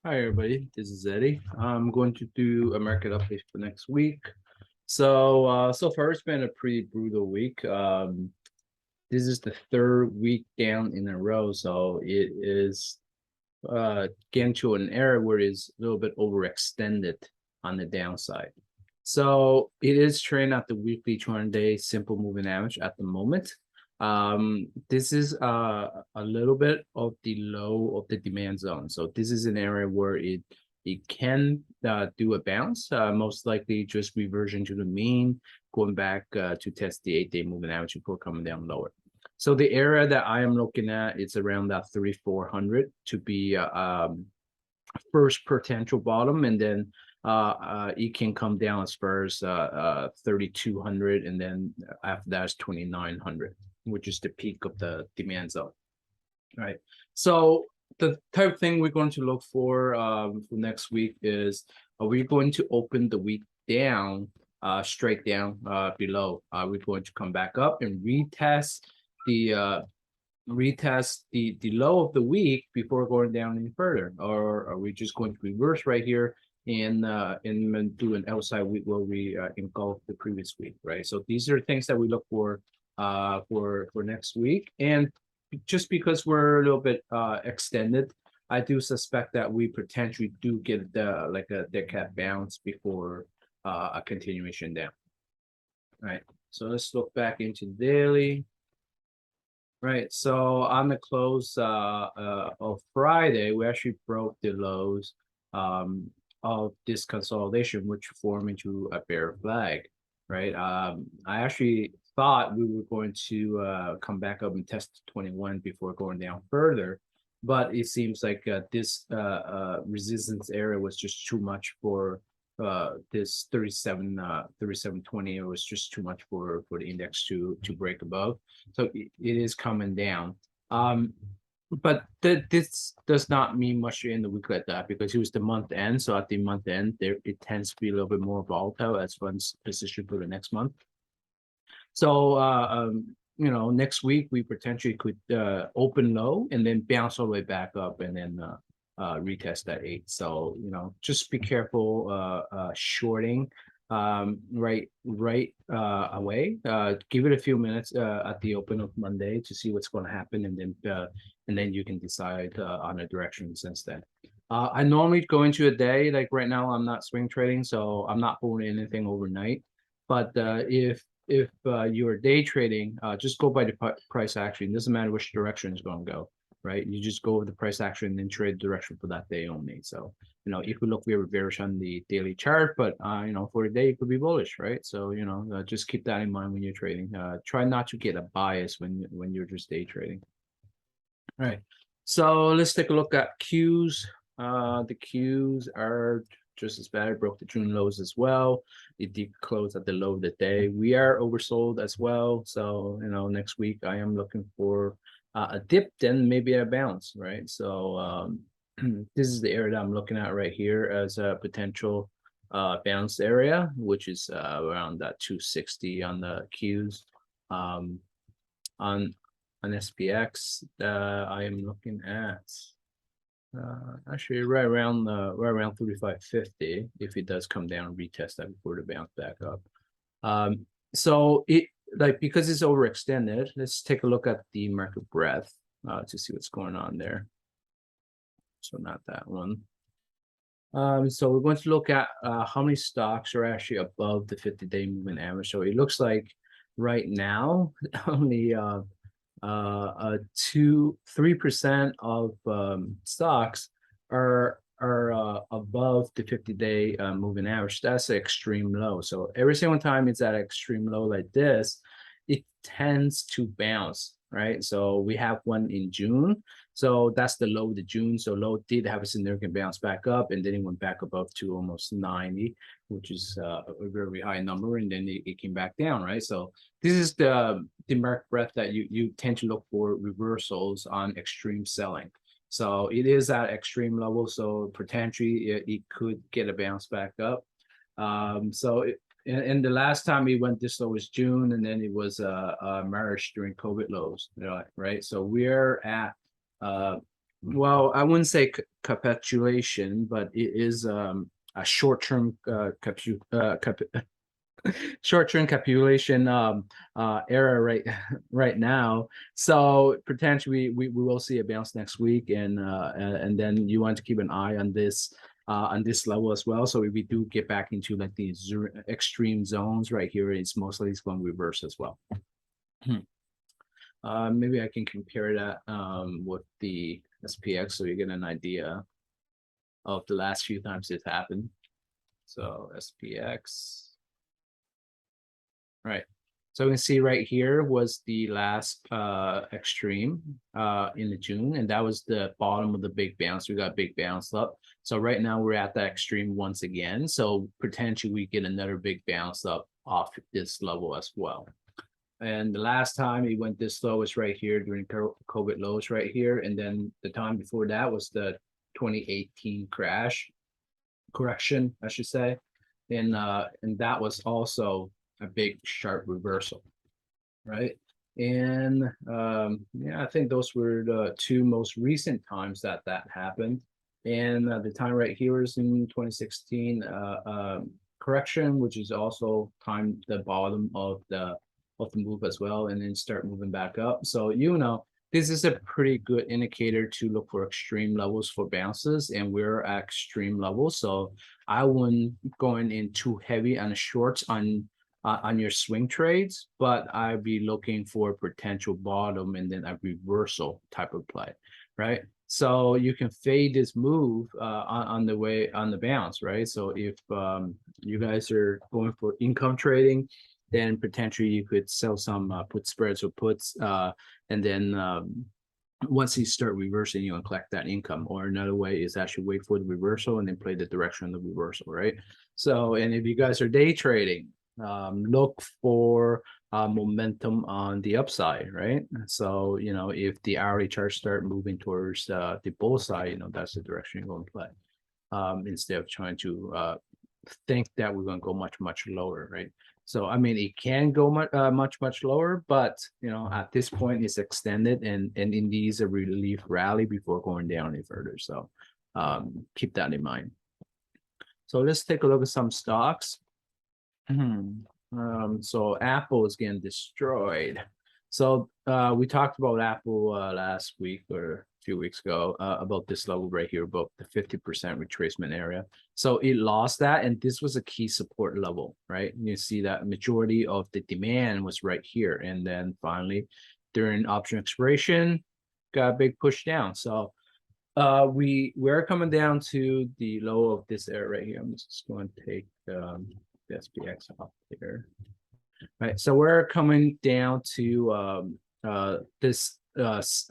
Hi, everybody. This is Eddie. I'm going to do a market update for next week. So far it's been a pretty brutal week. This is the third week down in a row, so it is getting to an area where it's a little bit overextended on the downside. So it is trading at the weekly 200-day simple moving average at the moment. This is a little bit of the low of the demand zone. So this is an area where it can do a bounce, most likely just reversion to the mean, going back to test the 8-day moving average before coming down lower. So the area that I am looking at, it's around that 3,400 to be first potential bottom, and then it can come down as far as 3,200, and then after that is 2,900, which is the peak of the demand zone. Right. So the type of thing we're going to look for next week is, are we going to open the week down, straight down below? Are we going to come back up and the retest the low of the week before going down any further, or are we just going to reverse right here and do an outside week where we engulf the previous week, right? So these are things that we look for next week. And just because we're a little bit extended, I do suspect that we potentially do get like a dead cat bounce before a continuation down. Right. So let's look back into daily. Right. So on the close of Friday, we actually broke the lows of this consolidation, which formed into a bear flag. Right. I actually thought we were going to come back up and test 21 before going down further, but it seems like this resistance area was just too much for this 3720. It was just too much for the index to break above, so it is coming down. But this does not mean much in the week like that, because it was the month end. So at the month end, there it tends to be a little bit more volatile as funds position for the next month. So next week we potentially could open low and then bounce all the way back up, and then retest that 8. So just be careful shorting right away. Give it a few minutes at the open of Monday to see what's going to happen, and then you can decide on a direction since then. I normally go into a day, like right now I'm not swing trading, so I'm not holding anything overnight. But if you're day trading, just go by the price action. It doesn't matter which direction it's going to go, right? You just go with the price action and then trade the direction for that day only. So, if we look very bearish on the daily chart, but for a day it could be bullish, right? So, just keep that in mind when you're trading. Try not to get a bias when you're just day trading. All right. So let's take a look at Qs. The Qs are just as bad. It broke the June lows as well. It did close at the low of the day. We are oversold as well. So, next week I am looking for a dip, then maybe a bounce, right? So this is the area that I'm looking at right here as a potential bounce area, which is around that 260 on the Qs. On SPX, I am looking at actually right around 3550 if it does come down and retest that before the bounce back up. So it, like, because it's overextended, let's take a look at the market breadth to see what's going on there. So not that one. So we're going to look at how many stocks are actually above the 50-day moving average. So it looks like right now only 3% of stocks are above the 50-day moving average. That's an extreme low. So every single time it's at an extreme low like this, it tends to bounce, right? So we have one in June. So that's the low of the June. So low did have a significant bounce back up, and then it went back above to almost 90, which is a very high number, and then it came back down, right? So this is the market breadth that you tend to look for reversals on extreme selling. So it is at extreme level, so potentially it could get a bounce back up. And the last time we went this low was June, and then it was March during COVID lows, right? So we're at Well, I wouldn't say capitulation, but it is a short-term short-term capitulation era right now. So potentially we will see a bounce next week, and then you want to keep an eye on this level as well. So if we do get back into like these extreme zones right here, it's mostly it's going to reverse as well. Maybe I can compare that with the SPX so you get an idea of the last few times it happened. So SPX. Right. So we can see right here was the last extreme in the June, and that was the bottom of the big bounce. We got big bounce up. So right now we're at that extreme once again. So potentially we get another big bounce up off this level as well. And the last time it went this low was right here during COVID lows right here. And then the time before that was the 2018 correction, I should say. And that was also a big sharp reversal, right? And yeah, I think those were the two most recent times that happened. And the time right here is in 2016 correction, which is also time the bottom of the move as well, and then start moving back up. So this is a pretty good indicator to look for extreme levels for bounces, and we're at extreme levels. So I wouldn't going in too heavy on the shorts on your swing trades, but I'd be looking for potential bottom and then a reversal type of play, right? So you can fade this move on the way on the bounce, right? So if you guys are going for income trading, then potentially you could sell some put spreads or puts, and then once you start reversing, you can collect that income. Or another way is actually wait for the reversal and then play the direction of the reversal, right? So, and if you guys are day trading, look for momentum on the upside, right? So, if the hourly chart start moving towards the bull side, that's the direction you're going to play, instead of trying to think that we're going to go much lower, right? So I mean, it can go much lower, but at this point it's extended, and it needs a relief rally before going down any further. So keep that in mind. So let's take a look at some stocks. So Apple is getting destroyed. So we talked about Apple last week or a few weeks ago about this level right here, about the 50% retracement area. So it lost that, and this was a key support level, right? You see that majority of the demand was right here, and then finally during option expiration, got a big push down. So we're coming down to the low of this area right here. I'm just going to take the SPX off here. Right, so we're coming down to this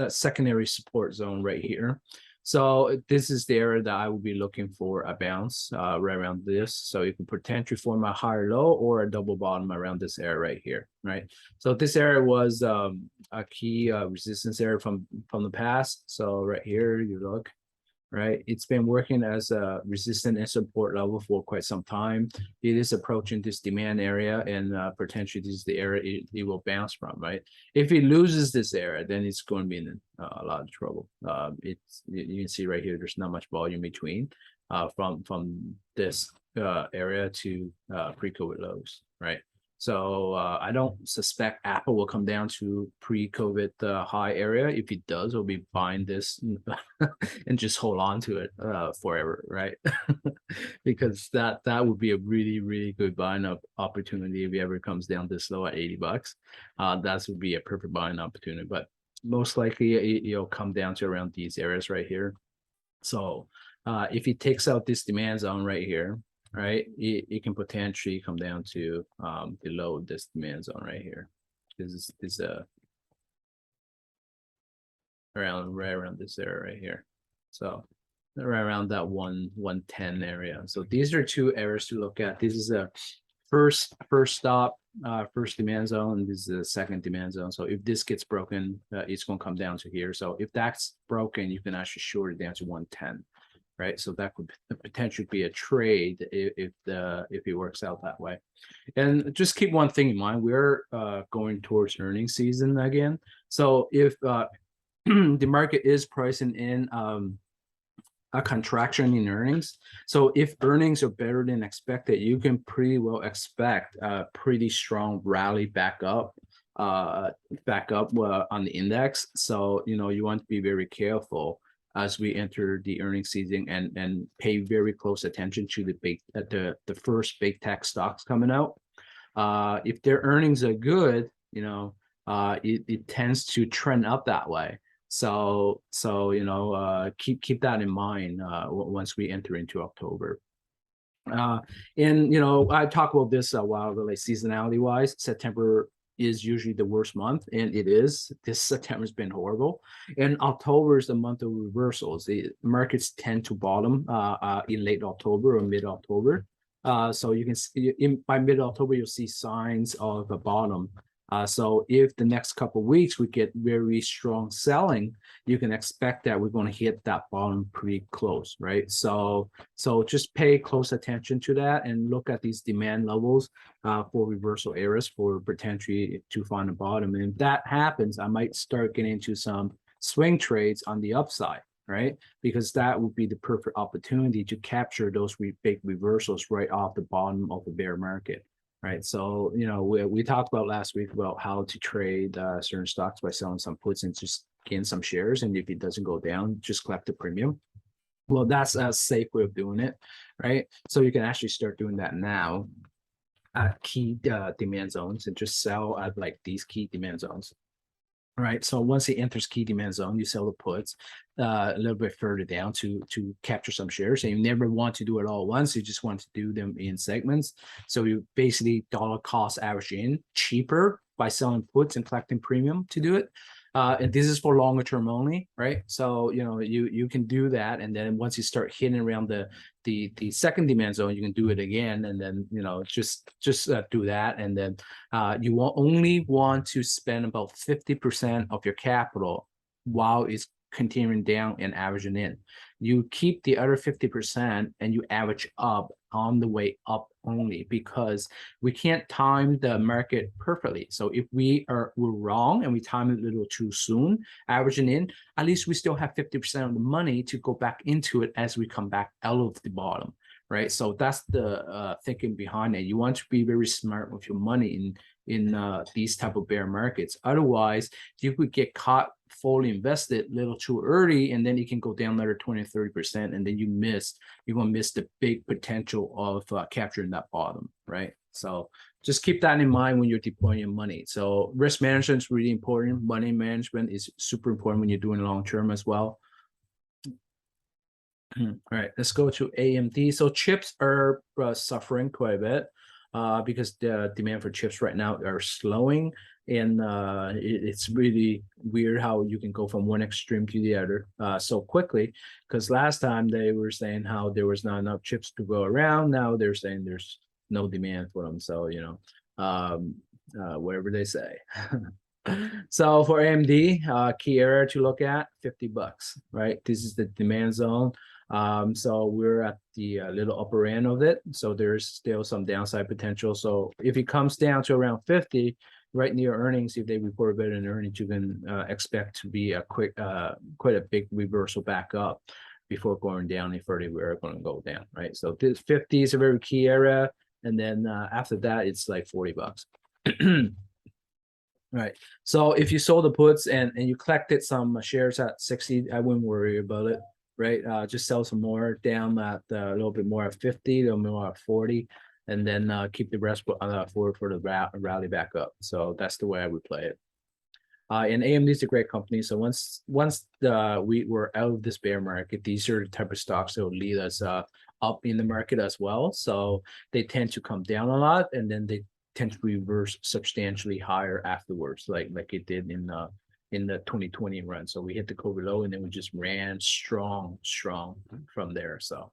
secondary support zone right here. So this is the area that I will be looking for a bounce right around this. So you can potentially form a higher low or a double bottom around this area right here, right? So this area was a key resistance area from the past. So right here, you look, right? It's been working as a resistance and support level for quite some time. It is approaching this demand area, and potentially this is the area it will bounce from, right? If it loses this area, then it's going to be in a lot of trouble. You can see right here, there's not much volume between from this area to pre-COVID lows, right? So I don't suspect Apple will come down to pre-COVID high area. If it does, we'll be buying this and just hold on to it forever, right? Because that would be a really good buying opportunity if it ever comes down this low at $80. That would be a perfect buying opportunity. But most likely it'll come down to around these areas right here. So if it takes out this demand zone right here, right, it can potentially come down to below this demand zone right here. This is right around this area right here. So right around that 110 area. So these are two areas to look at. This is a first stop, first demand zone, and this is the second demand zone. So if this gets broken, it's going to come down to here. So if that's broken, you can actually short it down to 110. Right, so that could potentially be a trade if it works out that way. And just keep one thing in mind: we're going towards earnings season again. So if the market is pricing in a contraction in earnings. So if earnings are better than expected, you can pretty well expect a pretty strong rally back up on the index. So you want to be very careful as we enter the earnings season and pay very close attention to the first big tech stocks coming out. If their earnings are good, it tends to trend up that way. So keep that in mind once we enter into October. And I talked about this a while ago, like seasonality wise. September is usually the worst month, and it is. This September's been horrible, and October is the month of reversals. The markets tend to bottom in late October or mid October. So you can see by mid October you'll see signs of a bottom. So if the next couple of weeks we get very strong selling, you can expect that we're going to hit that bottom pretty close, right? So just pay close attention to that and look at these demand levels for reversal areas for potentially to find a bottom. And if that happens, I might start getting into some swing trades on the upside, right? Because that would be the perfect opportunity to capture those big reversals right off the bottom of the bear market. Right. So, we talked about last week about how to trade certain stocks by selling some puts and just gain some shares. And if it doesn't go down, just collect the premium. Well, that's a safe way of doing it. Right. So you can actually start doing that now at key demand zones and just sell at like these key demand zones. Right. So once it enters key demand zone, you sell the puts a little bit further down to capture some shares. And you never want to do it all at once. You just want to do them in segments. So you basically dollar cost average in cheaper by selling puts and collecting premium to do it. And this is for longer term only, right? So you can do that, and then once you start hitting around the second demand zone, you can do it again, and then just do that, and then you will only want to spend about 50% of your capital while it's continuing down and averaging in. You keep the other 50% and you average up on the way up only, because we can't time the market perfectly. So if we're wrong and we time it a little too soon, averaging in, at least we still have 50% of the money to go back into it as we come back out of the bottom, right? So that's the thinking behind it. You want to be very smart with your money in these type of bear markets. Otherwise, you could get caught fully invested a little too early, and then it can go down another 20 or 30%, and then you're going to miss the big potential of capturing that bottom, right? So just keep that in mind when you're deploying your money. So risk management is really important. Money management is super important when you're doing long term as well. All right, let's go to AMD. So chips are suffering quite a bit because the demand for chips right now are slowing, and it's really weird how you can go from one extreme to the other so quickly. Because last time they were saying how there was not enough chips to go around. Now they're saying there's no demand for them. So whatever they say. So for AMD, key area to look at, $50, right? This is the demand zone. So we're at the little upper end of it. So there's still some downside potential. So if it comes down to around 50, right near earnings, if they report better than earnings, you can expect to be a quite a big reversal back up before going down if further we're going to go down, right? So this 50 is a very key area. And then after that, it's like $40. Right. So if you sold the puts and you collected some shares at 60, I wouldn't worry about it. Right. Just sell some more down at a little bit more at 50, a little more at 40, and then keep the rest for the rally back up. So that's the way I would play it. And AMD is a great company. So once we were out of this bear market, these are the type of stocks that will lead us up in the market as well. So they tend to come down a lot, and then they tend to reverse substantially higher afterwards, like it did in the 2020 run. So we hit the COVID low, and then we just ran strong from there. So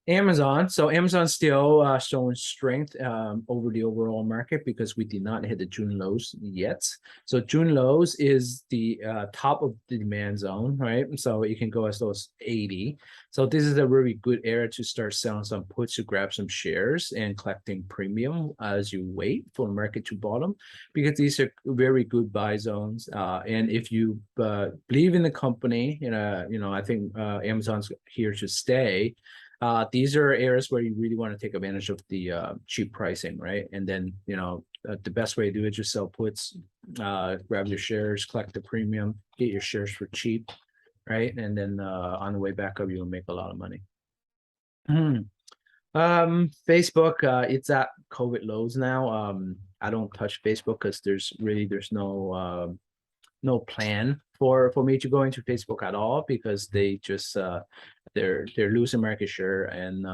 Amazon. So Amazon's still showing strength over the overall market because we did not hit the June lows yet. So June lows is the top of the demand zone, right? So you can go as low as 80. So this is a really good area to start selling some puts to grab some shares and collecting premium as you wait for the market to bottom, because these are very good buy zones. And if you believe in the company, I think Amazon's here to stay. These are areas where you really want to take advantage of the cheap pricing, right? And then, the best way to do it, just sell puts, grab your shares, collect the premium, get your shares for cheap, right? And then on the way back up, you'll make a lot of money. Facebook, it's at COVID lows now. I don't touch Facebook because there's no plan for me to go into Facebook at all, because they just they're losing market share, and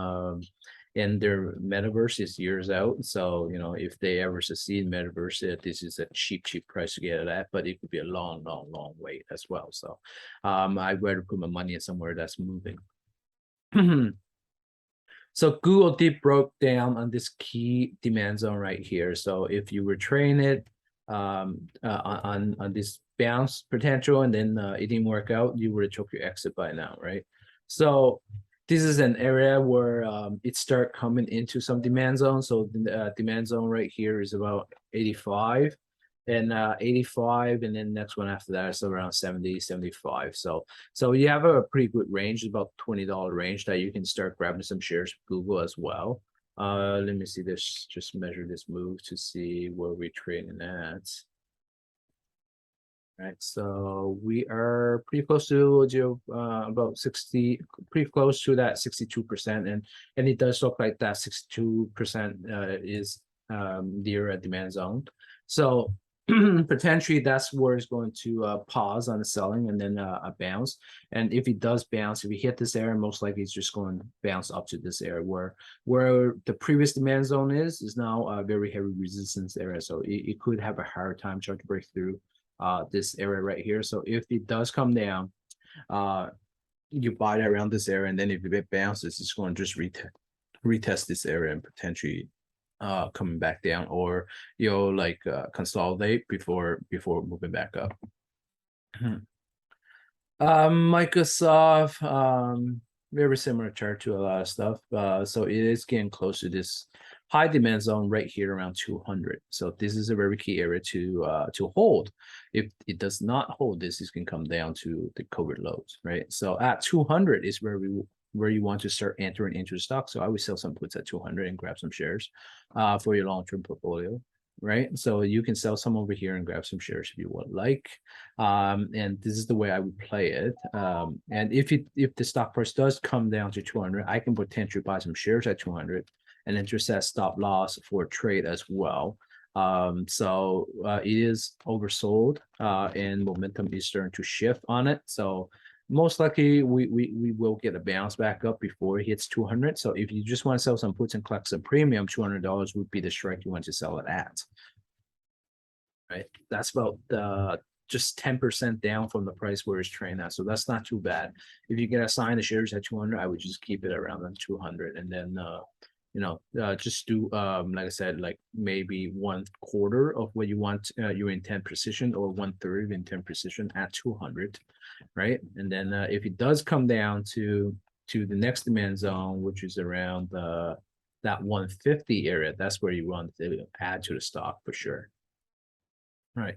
their metaverse is years out. So if they ever succeed in metaverse, this is a cheap price to get it at, but it could be a long wait as well. So I'd rather put my money in somewhere that's moving. So Google Deep broke down on this key demand zone right here. So if you were trading it on this bounce potential, and then it didn't work out, you would have took your exit by now, right? So this is an area where it start coming into some demand zone. So the demand zone right here is about 85 and 85, and then next one after that is around 70, 75. So you have a pretty good range, about $20 range, that you can start grabbing some shares of Google as well. Let me see this, just measure this move to see where we're trading at. Right, so we are pretty close to about 60, pretty close to that 62%, and it does look like that 62% is near a demand zone. So potentially that's where it's going to pause on the selling, and then a bounce. And if it does bounce, if we hit this area, most likely it's just going to bounce up to this area where the previous demand zone is now a very heavy resistance area. So it could have a hard time trying to break through this area right here. So if it does come down, you buy it around this area, and then if it bounces, it's going to just retest this area and potentially coming back down, or consolidate before moving back up. Microsoft, very similar chart to a lot of stuff. So it is getting close to this high demand zone right here around 200. So this is a very key area to hold. If it does not hold this, it can come down to the COVID lows, right? So at 200 is where you want to start entering into the stock. So I would sell some puts at 200 and grab some shares for your long-term portfolio, right? So you can sell some over here and grab some shares if you would like. And this is the way I would play it. And if the stock price does come down to 200, I can potentially buy some shares at 200 and then just set stop loss for a trade as well. So it is oversold, and momentum is starting to shift on it. So most likely we will get a bounce back up before it hits 200. So if you just want to sell some puts and collect some premium, $200 would be the strike you want to sell it at. Right, that's about just 10% down from the price where it's trading at. So that's not too bad. If you get assigned the shares at 200, I would just keep it around the 200, and then just do like I said, like maybe 1/4 of what you want your intent precision, or 1/3 of intent precision at 200, right? And then if it does come down to the next demand zone, which is around that 150 area, that's where you want to add to the stock for sure. Right.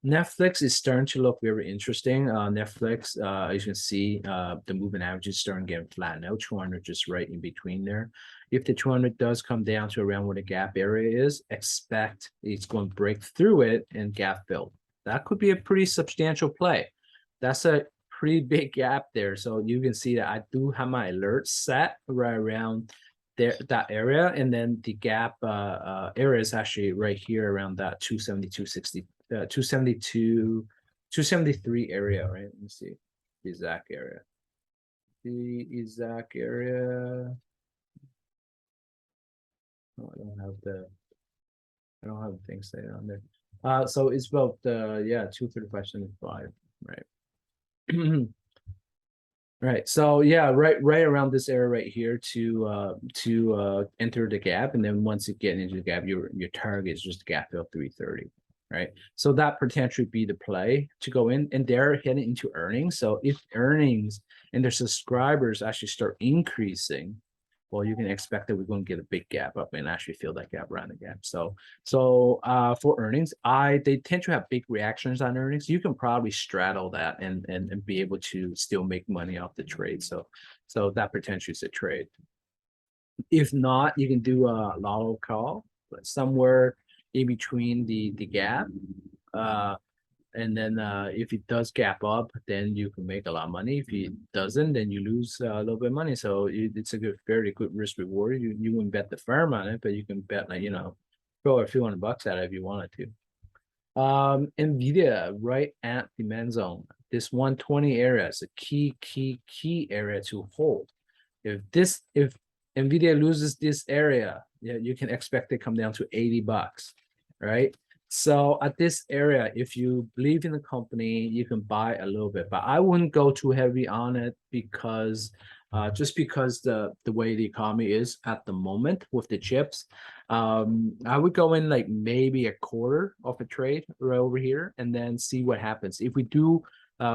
Netflix is starting to look very interesting. Netflix, as you can see, the moving average is starting to get flat now. 200 just right in between there. If the 200 does come down to around where the gap area is, expect it's going to break through it and gap fill. That could be a pretty substantial play. That's a pretty big gap there. So you can see that I do have my alerts set right around there, that area, and then the gap area is actually right here around that 272.60. 272, 273 area, right? Let me see the exact area. The exact area. Oh, I don't have the thing set on there. So it's about 235.75, right? Right. So yeah, right around this area right here to enter the gap. And then once you get into the gap, your target is just gap fill 330. Right. So that potentially be the play to go in, and they're heading into earnings. So if earnings and their subscribers actually start increasing, well, you can expect that we're going to get a big gap up and actually fill that gap around the gap. So for earnings, they tend to have big reactions on earnings. You can probably straddle that and be able to still make money off the trade. So that potentially is a trade. If not, you can do a lotto call, but somewhere in between the gap. And then if it does gap up, then you can make a lot of money. If it doesn't, then you lose a little bit of money. So it's a very good risk reward. You wouldn't bet the firm on it, but you can bet, like, throw a few $100 at it if you wanted to. Nvidia right at demand zone. This 120 area is a key area to hold. If Nvidia loses this area, yeah, you can expect it come down to $80, right? So at this area, if you believe in the company, you can buy a little bit, but I wouldn't go too heavy on it because just because the way the economy is at the moment with the chips, I would go in like maybe a quarter of a trade right over here and then see what happens. If we do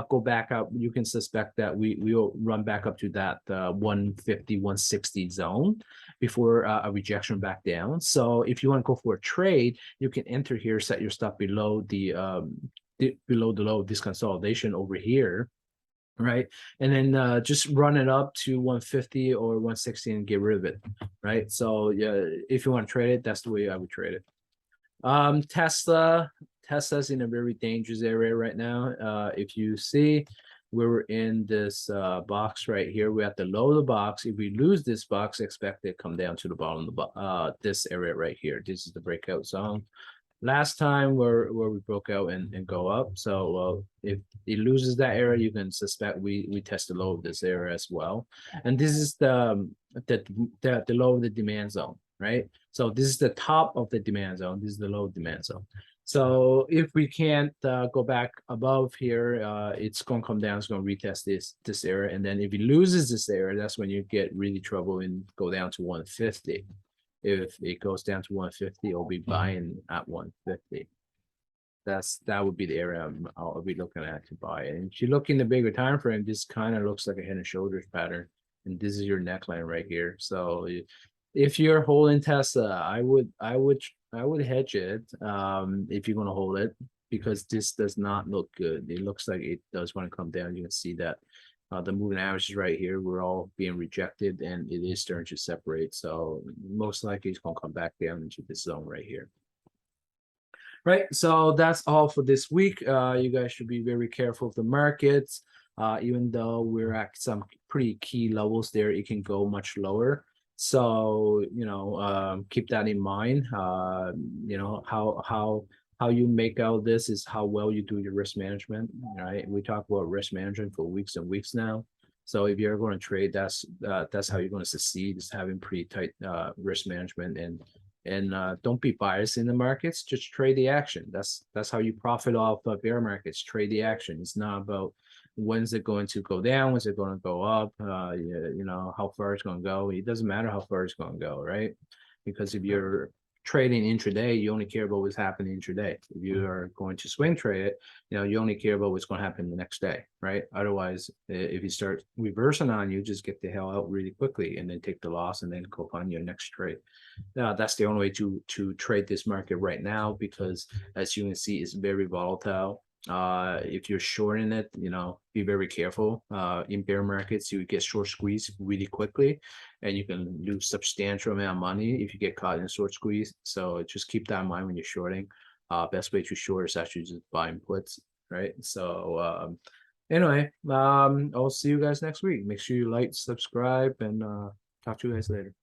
go back up, you can suspect that we will run back up to that 150, 160 zone before a rejection back down. So if you want to go for a trade, you can enter here, set your stuff below the low of this consolidation over here, right? And then just run it up to 150 or 160 and get rid of it, right? So yeah, if you want to trade it, that's the way I would trade it. Tesla's in a very dangerous area right now. If you see, we're in this box right here. We're at the low of the box. If we lose this box, expect it to come down to the bottom of the this area right here. This is the breakout zone. Last time where we broke out and go up. So if it loses that area, you can suspect we test the low of this area as well. And this is the low of the demand zone, right? So this is the top of the demand zone. This is the low demand zone. So if we can't go back above here, it's going to come down. It's going to retest this area, and then if it loses this area, that's when you get really trouble and go down to 150. If it goes down to 150, it'll be buying at 150. That would be the area I'll be looking at to buy. And if you look in the bigger time frame, this kind of looks like a head and shoulders pattern, and this is your neckline right here. So if you're holding Tesla, I would hedge it if you're going to hold it, because this does not look good. It looks like it does want to come down. You can see that the moving averages right here, we're all being rejected, and it is starting to separate. So most likely it's going to come back down into this zone right here. Right, so that's all for this week. You guys should be very careful of the markets. Even though we're at some pretty key levels there, it can go much lower. So keep that in mind. How you make out this is how well you do your risk management, right? We talk about risk management for weeks and weeks now. So if you're going to trade, that's how you're going to succeed, is having pretty tight risk management, and don't be biased in the markets. Just trade the action. That's how you profit off bear markets. Trade the action. It's not about when's it going to go down, when's it going to go up, how far it's going to go. It doesn't matter how far it's going to go, right? Because if you're trading intraday, you only care about what's happening intraday. If you are going to swing trade it, you only care about what's going to happen the next day, right? Otherwise, if you start reversing on you, just get the hell out really quickly and then take the loss and then go on your next trade. That's the only way to trade this market right now, because as you can see, it's very volatile. If you're shorting it, be very careful. In bear markets, you get short squeeze really quickly, and you can lose substantial amount of money if you get caught in a short squeeze. So just keep that in mind when you're shorting. Best way to short is actually just buying puts, right? So anyway, I'll see you guys next week. Make sure you like, subscribe, and talk to you guys later.